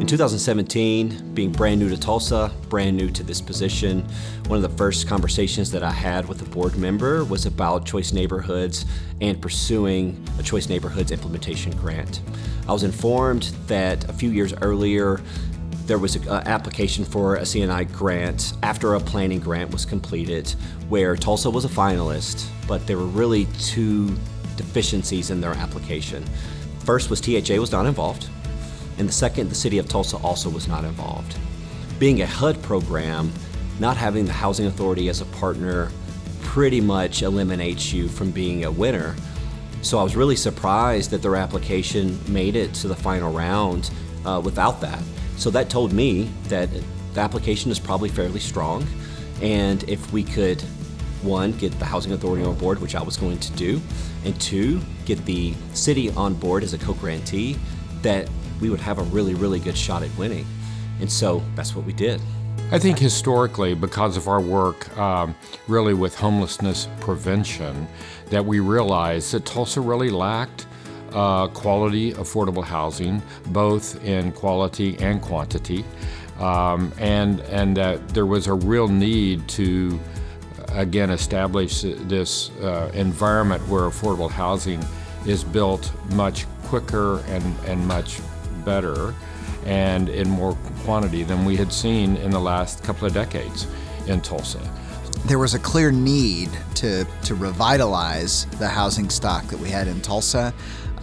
In 2017, being brand new to Tulsa, brand new to this position, one of the first conversations that I had with a board member was about choice neighborhoods and pursuing a choice neighborhoods implementation grant. I was informed that a few years earlier, there was an application for a CNI grant after a planning grant was completed where Tulsa was a finalist, but there were really two deficiencies in their application. First was THA was not involved, and the second, the city of Tulsa also was not involved. Being a HUD program, not having the Housing Authority as a partner pretty much eliminates you from being a winner. So I was really surprised that their application made it to the final round without that. So that told me that the application is probably fairly strong, and if we could, one, get the Housing Authority on board, which I was going to do, and two, get the city on board as a co-grantee, that we would have a really, really good shot at winning. And so that's what we did. I think historically, because of our work really with homelessness prevention, that we realized that Tulsa really lacked quality, affordable housing, both in quality and quantity, and that there was a real need to, again, establish this environment where affordable housing is built much quicker and much better and in more quantity than we had seen in the last couple of decades in Tulsa. There was a clear need to revitalize the housing stock that we had in Tulsa,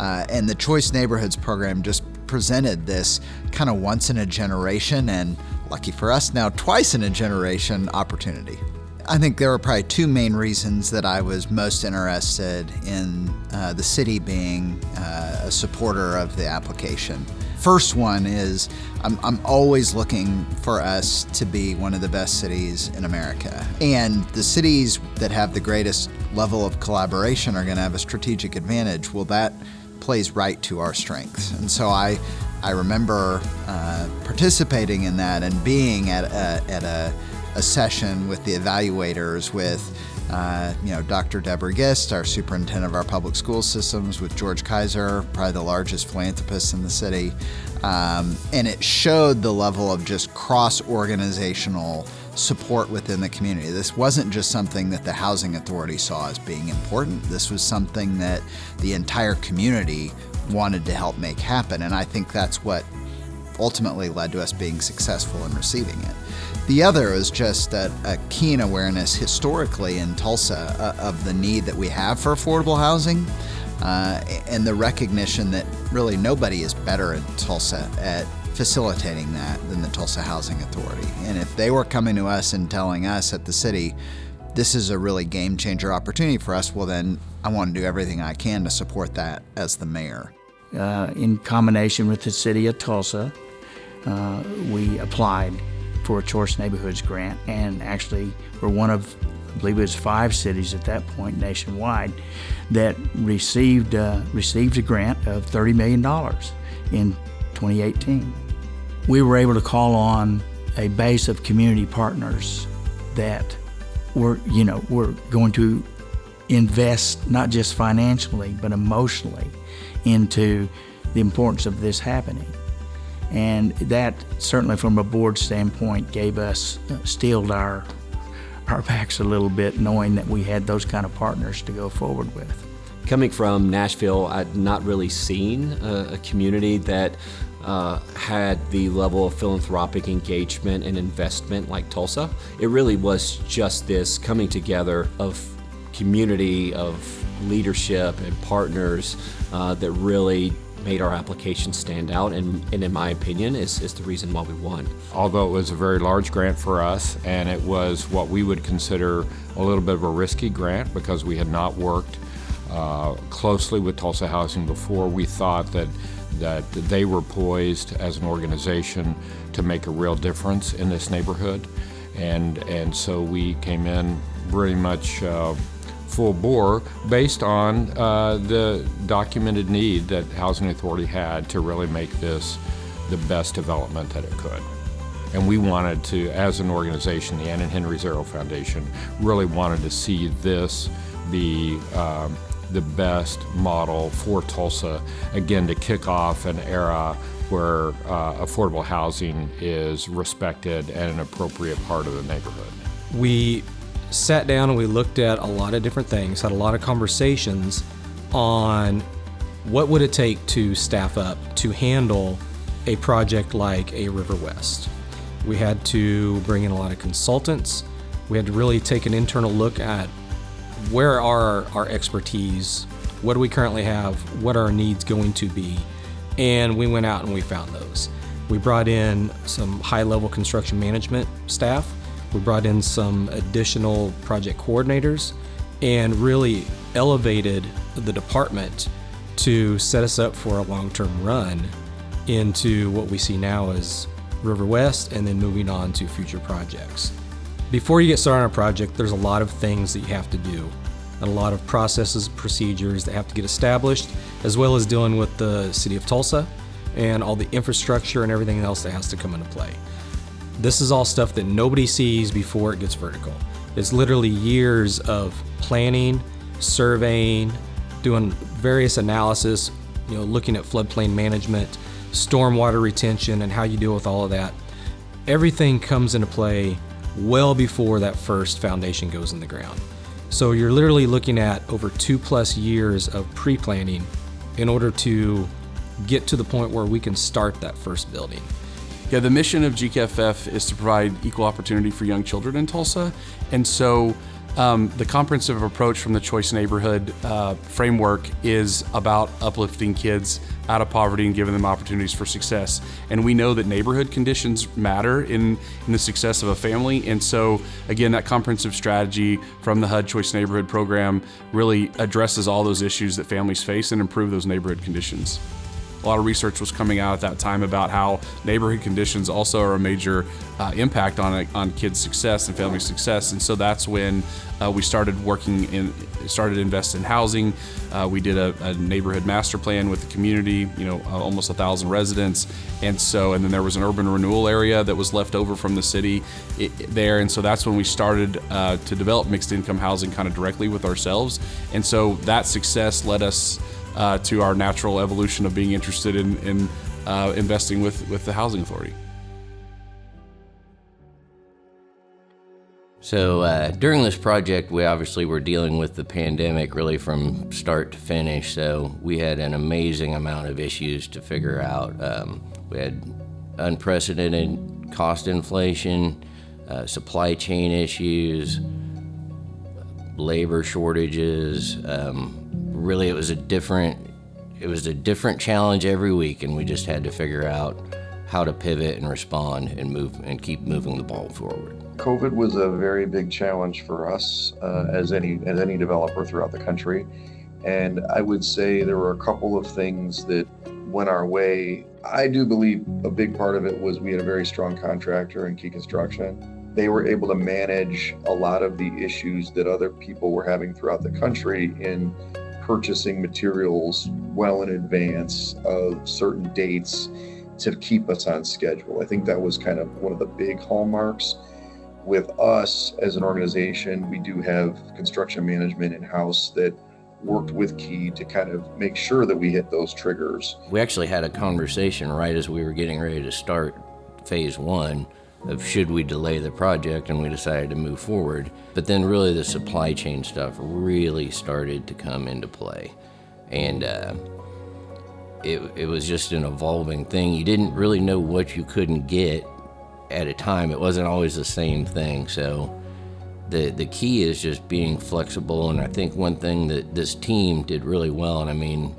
and the Choice Neighborhoods program just presented this kind of once in a generation, and lucky for us now twice in a generation, opportunity. I think there were probably two main reasons that I was most interested in the city being a supporter of the application. First one is I'm always looking for us to be one of the best cities in America. And the cities that have the greatest level of collaboration are going to have a strategic advantage. Well, that plays right to our strengths. And so I remember participating in that and being at a session with the evaluators with Dr. Deborah Gist, our superintendent of our public school systems, with George Kaiser, probably the largest philanthropist in the city. And it showed the level of just cross-organizational support within the community. This wasn't just something that the Housing Authority saw as being important. This was something that the entire community wanted to help make happen. And I think that's what ultimately led to us being successful in receiving it. The other is just a keen awareness historically in Tulsa of the need that we have for affordable housing, and the recognition that really nobody is better in Tulsa at facilitating that than the Tulsa Housing Authority. And if they were coming to us and telling us at the city, this is a really game changer opportunity for us, well then I want to do everything I can to support that as the mayor. In combination with the city of Tulsa, we applied for a Choice Neighborhoods grant, and actually we're one of, I believe it was 5 cities at that point nationwide that received a grant of $30 million in 2018. We were able to call on a base of community partners that were going to invest not just financially but emotionally into the importance of this happening. And that, certainly from a board standpoint, gave us, steeled our backs a little bit, knowing that we had those kind of partners to go forward with. Coming from Nashville, I'd not really seen a community that had the level of philanthropic engagement and investment like Tulsa. It really was just this coming together of community, of leadership and partners that really made our application stand out, and in my opinion is the reason why we won. Although it was a very large grant for us, and it was what we would consider a little bit of a risky grant because we had not worked closely with Tulsa Housing before, we thought that they were poised as an organization to make a real difference in this neighborhood, and so we came in pretty much full bore based on the documented need that Housing Authority had to really make this the best development that it could. And we wanted to, as an organization, the Ann and Henry Zero Foundation, really wanted to see this be the best model for Tulsa, again, to kick off an era where affordable housing is respected and an appropriate part of the neighborhood. We sat down and we looked at a lot of different things, had a lot of conversations on what would it take to staff up to handle a project like a River West. We had to bring in a lot of consultants. We had to really take an internal look at where are our expertise, what do we currently have, what are our needs going to be, and we went out and we found those. We brought in some high-level construction management staff. We brought in some additional project coordinators and really elevated the department to set us up for a long-term run into what we see now as River West and then moving on to future projects. Before you get started on a project, there's a lot of things that you have to do and a lot of processes, procedures that have to get established, as well as dealing with the city of Tulsa and all the infrastructure and everything else that has to come into play. This is all stuff that nobody sees before it gets vertical. It's literally years of planning, surveying, doing various analysis, looking at floodplain management, stormwater retention, and how you deal with all of that. Everything comes into play well before that first foundation goes in the ground. So you're literally looking at over 2+ years of pre-planning in order to get to the point where we can start that first building. Yeah, the mission of GKFF is to provide equal opportunity for young children in Tulsa. And so the comprehensive approach from the Choice Neighborhood framework is about uplifting kids out of poverty and giving them opportunities for success. And we know that neighborhood conditions matter in the success of a family. And so, again, that comprehensive strategy from the HUD Choice Neighborhood program really addresses all those issues that families face and improve those neighborhood conditions. A lot of research was coming out at that time about how neighborhood conditions also are a major impact on kids' success and family success. And so that's when we started invest in housing. We did a neighborhood master plan with the community, almost 1,000 residents. And then there was an urban renewal area that was left over from the city there. And so that's when we started to develop mixed income housing kind of directly with ourselves. And so that success led us to our natural evolution of being interested in investing with the Housing Authority. So during this project, we obviously were dealing with the pandemic really from start to finish. So we had an amazing amount of issues to figure out. We had unprecedented cost inflation, supply chain issues, labor shortages. Really, it was a different challenge every week, and we just had to figure out how to pivot and respond and move and keep moving the ball forward. COVID was a very big challenge for us as any developer throughout the country, and I would say there were a couple of things that went our way. I do believe a big part of it was we had a very strong contractor in Key Construction. They were able to manage a lot of the issues that other people were having throughout the country in purchasing materials well in advance of certain dates to keep us on schedule. I think that was kind of one of the big hallmarks. With us as an organization, we do have construction management in-house that worked with Key to kind of make sure that we hit those triggers. We actually had a conversation right as we were getting ready to start phase 1 of should we delay the project, and we decided to move forward. But then really the supply chain stuff really started to come into play. And it was just an evolving thing. You didn't really know what you couldn't get at a time. It wasn't always the same thing. So the key is just being flexible. And I think one thing that this team did really well, and I mean,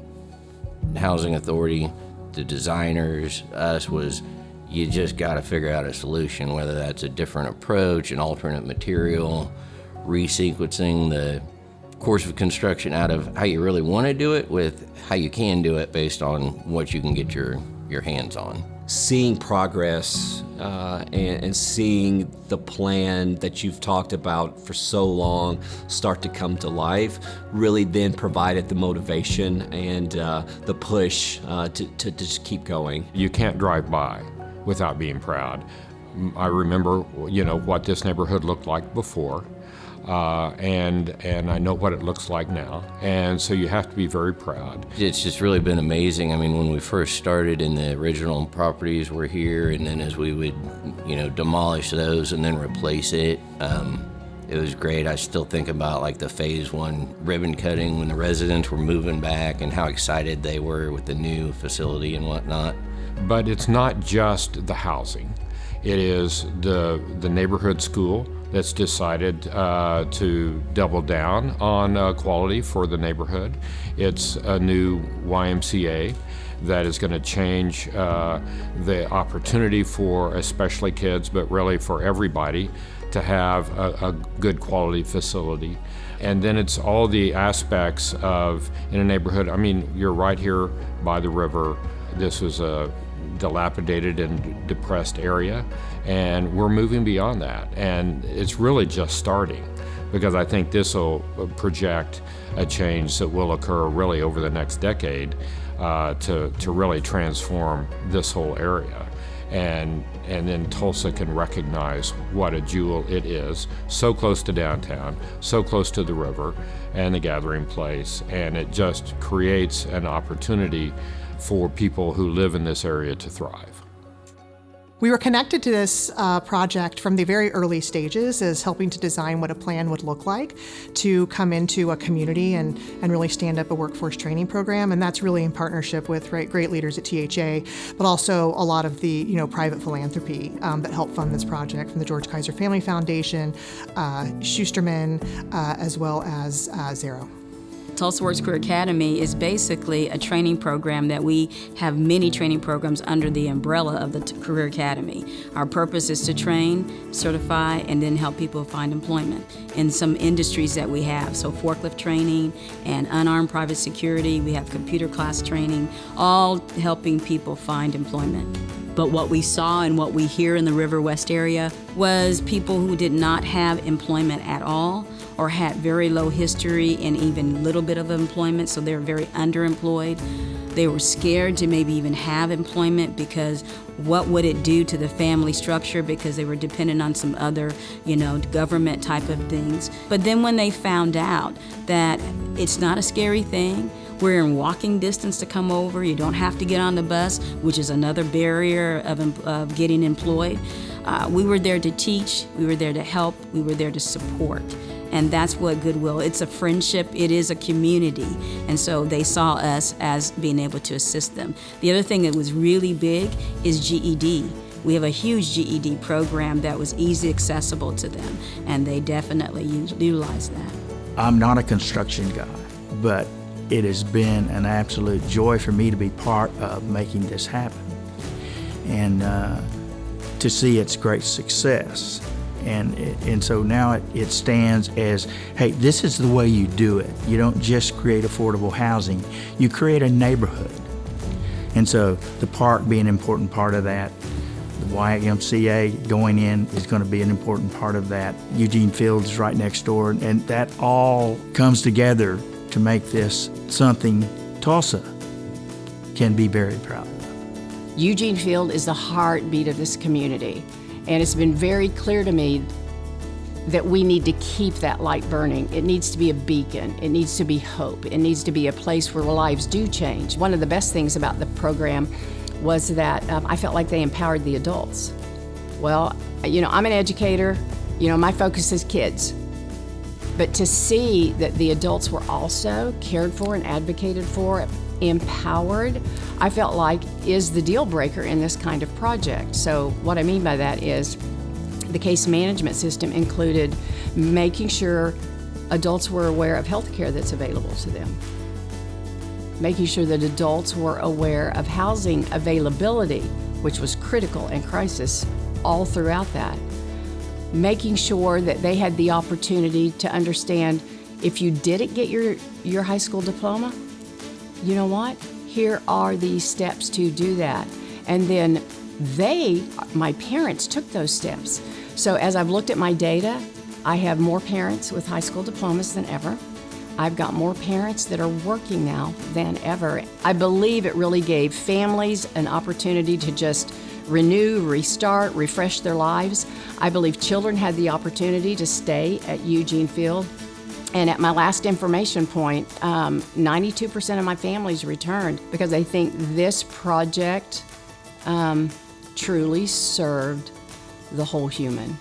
Housing Authority, the designers, us, was you just got to figure out a solution, whether that's a different approach, an alternate material, resequencing the course of construction out of how you really want to do it with how you can do it based on what you can get your hands on. Seeing progress and seeing the plan that you've talked about for so long start to come to life really then provided the motivation and the push to just keep going. You can't drive by without being proud. I remember, what this neighborhood looked like before. and I know what it looks like now, and so you have to be very proud. It's just really been amazing. I mean, when we first started and the original properties were here, and then as we would, demolish those and then replace it, it was great. I still think about like the phase 1 ribbon cutting when the residents were moving back and how excited they were with the new facility and whatnot. But it's not just the housing. It is the neighborhood school that's decided to double down on quality for the neighborhood. It's a new YMCA that is going to change the opportunity for especially kids, but really for everybody, to have a good quality facility. And then it's all the aspects of, in a neighborhood, I mean, you're right here by the river. This was a dilapidated and depressed area, and we're moving beyond that. And it's really just starting, because I think this will project a change that will occur really over the next decade to really transform this whole area. And then Tulsa can recognize what a jewel it is, so close to downtown, so close to the river and the gathering place, and it just creates an opportunity for people who live in this area to thrive. We were connected to this project from the very early stages as helping to design what a plan would look like to come into a community and really stand up a workforce training program. And that's really in partnership with great leaders at THA, but also a lot of the private philanthropy that helped fund this project, from the George Kaiser Family Foundation, Schusterman, as well as Zero. Tulsa Works Career Academy is basically a training program that we have many training programs under the umbrella of the Career Academy. Our purpose is to train, certify, and then help people find employment in some industries that we have. So forklift training and unarmed private security, we have computer class training, all helping people find employment. But what we saw and what we hear in the River West area was people who did not have employment at all, or had very low history and even little bit of employment, so they were very underemployed. They were scared to maybe even have employment because what would it do to the family structure, because they were dependent on some other, government type of things. But then when they found out that it's not a scary thing, we're in walking distance to come over, you don't have to get on the bus, which is another barrier of getting employed. We were there to teach, we were there to help, we were there to support. And that's what Goodwill, it's a friendship, it is a community. And so they saw us as being able to assist them. The other thing that was really big is GED. We have a huge GED program that was easy accessible to them, and they definitely utilized that. I'm not a construction guy, but it has been an absolute joy for me to be part of making this happen and to see its great success. And so now it stands as, hey, this is the way you do it. You don't just create affordable housing, you create a neighborhood. And so the park being an important part of that, the YMCA going in is going to be an important part of that. Eugene Field is right next door, and that all comes together to make this something Tulsa can be very proud of. Eugene Field is the heartbeat of this community. And it's been very clear to me that we need to keep that light burning. It needs to be a beacon. It needs to be hope. It needs to be a place where lives do change. One of the best things about the program was that I felt like they empowered the adults. Well, I'm an educator. My focus is kids. But to see that the adults were also cared for and advocated for, empowered, I felt like is the deal breaker in this kind of project. So what I mean by that is the case management system included making sure adults were aware of health care that's available to them, making sure that adults were aware of housing availability, which was critical and crisis all throughout that, making sure that they had the opportunity to understand if you didn't get your high school diploma, you know what? Here are these steps to do that. And then my parents took those steps. So as I've looked at my data, I have more parents with high school diplomas than ever. I've got more parents that are working now than ever. I believe it really gave families an opportunity to just renew, restart, refresh their lives. I believe children had the opportunity to stay at Eugene Field. And at my last information point, 92% of my families returned because they think this project truly served the whole human.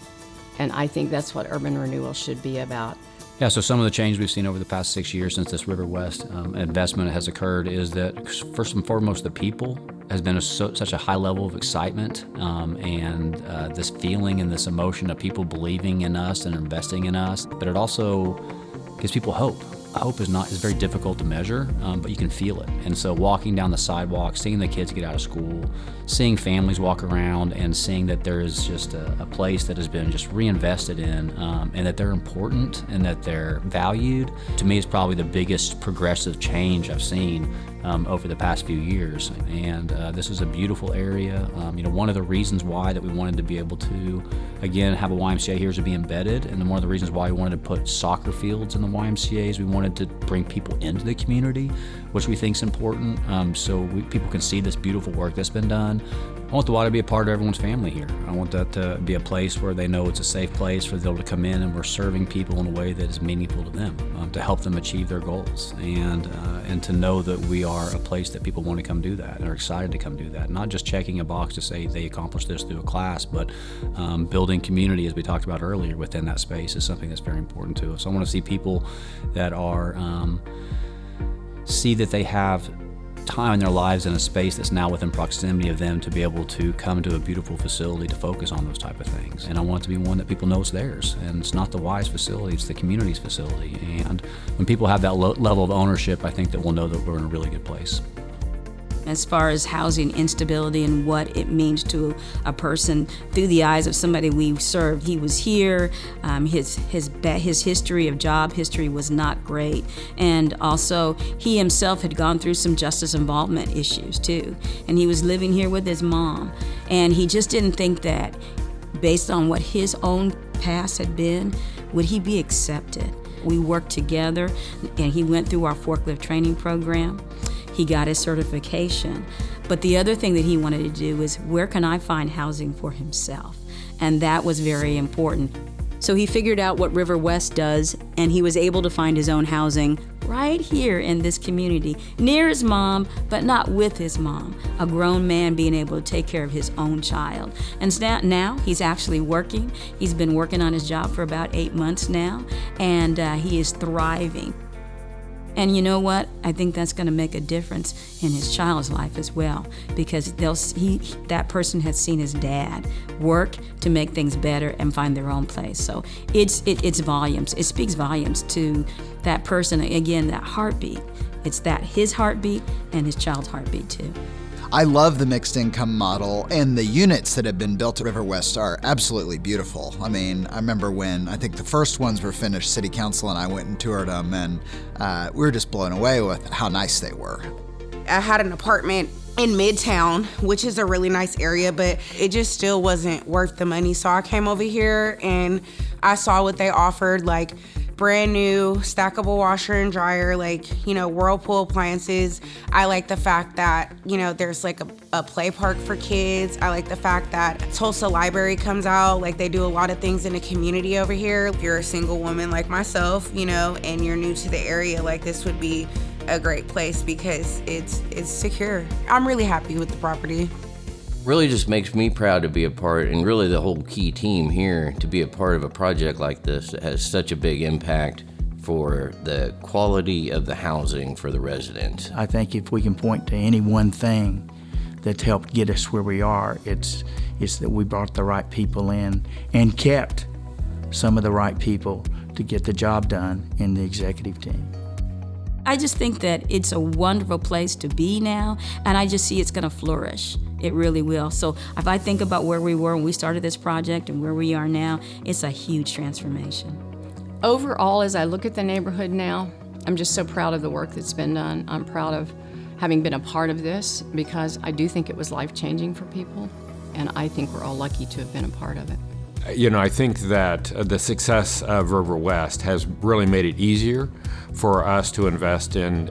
And I think that's what urban renewal should be about. Yeah, so some of the change we've seen over the past 6 years since this River West investment has occurred is that first and foremost, the people has been such a high level of excitement and this feeling and this emotion of people believing in us and investing in us. But it also gives people hope. Hope is very difficult to measure, but you can feel it. And so walking down the sidewalk, seeing the kids get out of school, seeing families walk around and seeing that there is just a place that has been just reinvested in and that they're important and that they're valued, to me is probably the biggest progressive change I've seen over the past few years. And this is a beautiful area. One of the reasons why that we wanted to be able to, again, have a YMCA here is to be embedded, and one of the reasons why we wanted to put soccer fields in the YMCAs, we wanted to bring people into the community, which we think is important, so people can see this beautiful work that's been done. I want the Y to be a part of everyone's family here. I want that to be a place where they know it's a safe place for them to come in, and we're serving people in a way that is meaningful to them, to help them achieve their goals, and to know that we are a place that people want to come do that and are excited to come do that. Not just checking a box to say they accomplished this through a class, but building community, as we talked about earlier, within that space is something that's very important to us. I want to see people that are see that they have time in their lives in a space that's now within proximity of them to be able to come to a beautiful facility to focus on those type of things. And I want it to be one that people know is theirs. And it's not the Y's facility, it's the community's facility. And when people have that level of ownership, I think that we'll know that we're in a really good place. As far as housing instability and what it means to a person through the eyes of somebody we served. He was here, his history of job history was not great, and also he himself had gone through some justice involvement issues too, and he was living here with his mom, and he just didn't think that based on what his own past had been, would he be accepted. We worked together, and he went through our forklift training program. He got his certification. But the other thing that he wanted to do was, where can I find housing for himself? And that was very important. So he figured out what River West does, and he was able to find his own housing right here in this community, near his mom, but not with his mom. A grown man being able to take care of his own child. And now he's actually working. He's been working on his job for about 8 months now, and he is thriving. And you know what? I think that's going to make a difference in his child's life as well, because that person has seen his dad work to make things better and find their own place. So it's volumes. It speaks volumes to that person. Again, that heartbeat. It's that his heartbeat and his child's heartbeat too. I love the mixed income model, and the units that have been built at River West are absolutely beautiful. I mean, I remember when I think the first ones were finished, City Council and I went and toured them, and we were just blown away with how nice they were. I had an apartment in Midtown, which is a really nice area, but it just still wasn't worth the money. So I came over here and I saw what they offered, like brand new stackable washer and dryer, Whirlpool appliances. I like the fact that, there's like a play park for kids. I like the fact that Tulsa Library comes out. Like, they do a lot of things in the community over here. If you're a single woman like myself, and you're new to the area, like, this would be a great place because it's secure. I'm really happy with the property. Really just makes me proud to be a part, and really the whole key team here, to be a part of a project like this that has such a big impact for the quality of the housing for the residents. I think if we can point to any one thing that's helped get us where we are, it's that we brought the right people in and kept some of the right people to get the job done in the executive team. I just think that it's a wonderful place to be now, and I just see it's going to flourish. It really will. So if I think about where we were when we started this project and where we are now, it's a huge transformation. Overall, as I look at the neighborhood now, I'm just so proud of the work that's been done. I'm proud of having been a part of this, because I do think it was life-changing for people, and I think we're all lucky to have been a part of it. I think that the success of River West has really made it easier for us to invest in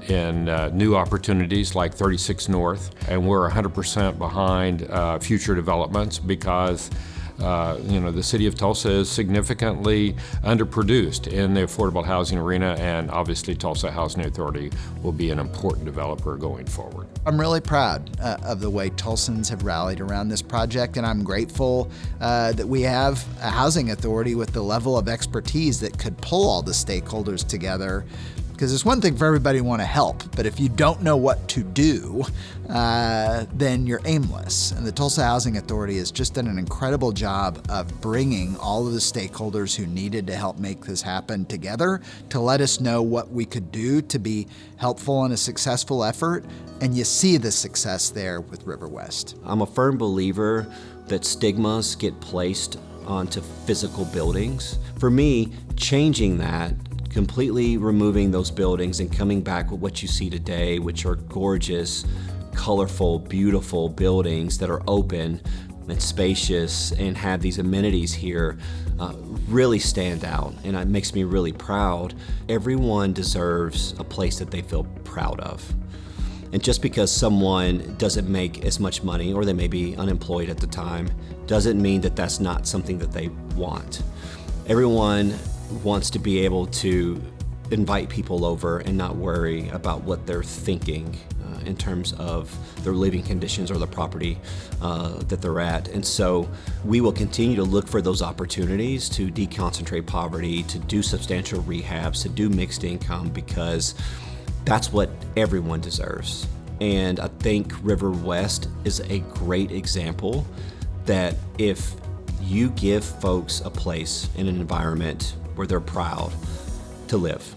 new opportunities like 36 North, and we're 100% behind future developments because the city of Tulsa is significantly underproduced in the affordable housing arena, and obviously Tulsa Housing Authority will be an important developer going forward. I'm really proud of the way Tulsans have rallied around this project, and I'm grateful that we have a housing authority with the level of expertise that could pull all the stakeholders together. Because it's one thing for everybody to want to help, but if you don't know what to do, then you're aimless. And the Tulsa Housing Authority has just done an incredible job of bringing all of the stakeholders who needed to help make this happen together to let us know what we could do to be helpful in a successful effort. And you see the success there with River West. I'm a firm believer that stigmas get placed onto physical buildings. For me, changing that, completely removing those buildings and coming back with what you see today, which are gorgeous, colorful, beautiful buildings that are open and spacious and have these amenities here, really stand out, and it makes me really proud. Everyone deserves a place that they feel proud of. And just because someone doesn't make as much money, or they may be unemployed at the time, doesn't mean that that's not something that they want. Everyone wants to be able to invite people over and not worry about what they're thinking in terms of their living conditions or the property that they're at. And so we will continue to look for those opportunities to deconcentrate poverty, to do substantial rehabs, to do mixed income, because that's what everyone deserves. And I think River West is a great example that if you give folks a place in an environment where they're proud to live,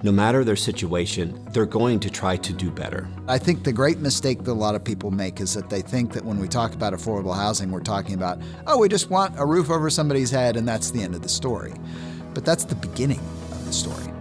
no matter their situation, they're going to try to do better. I think the great mistake that a lot of people make is that they think that when we talk about affordable housing, we're talking about, we just want a roof over somebody's head and that's the end of the story. But that's the beginning of the story.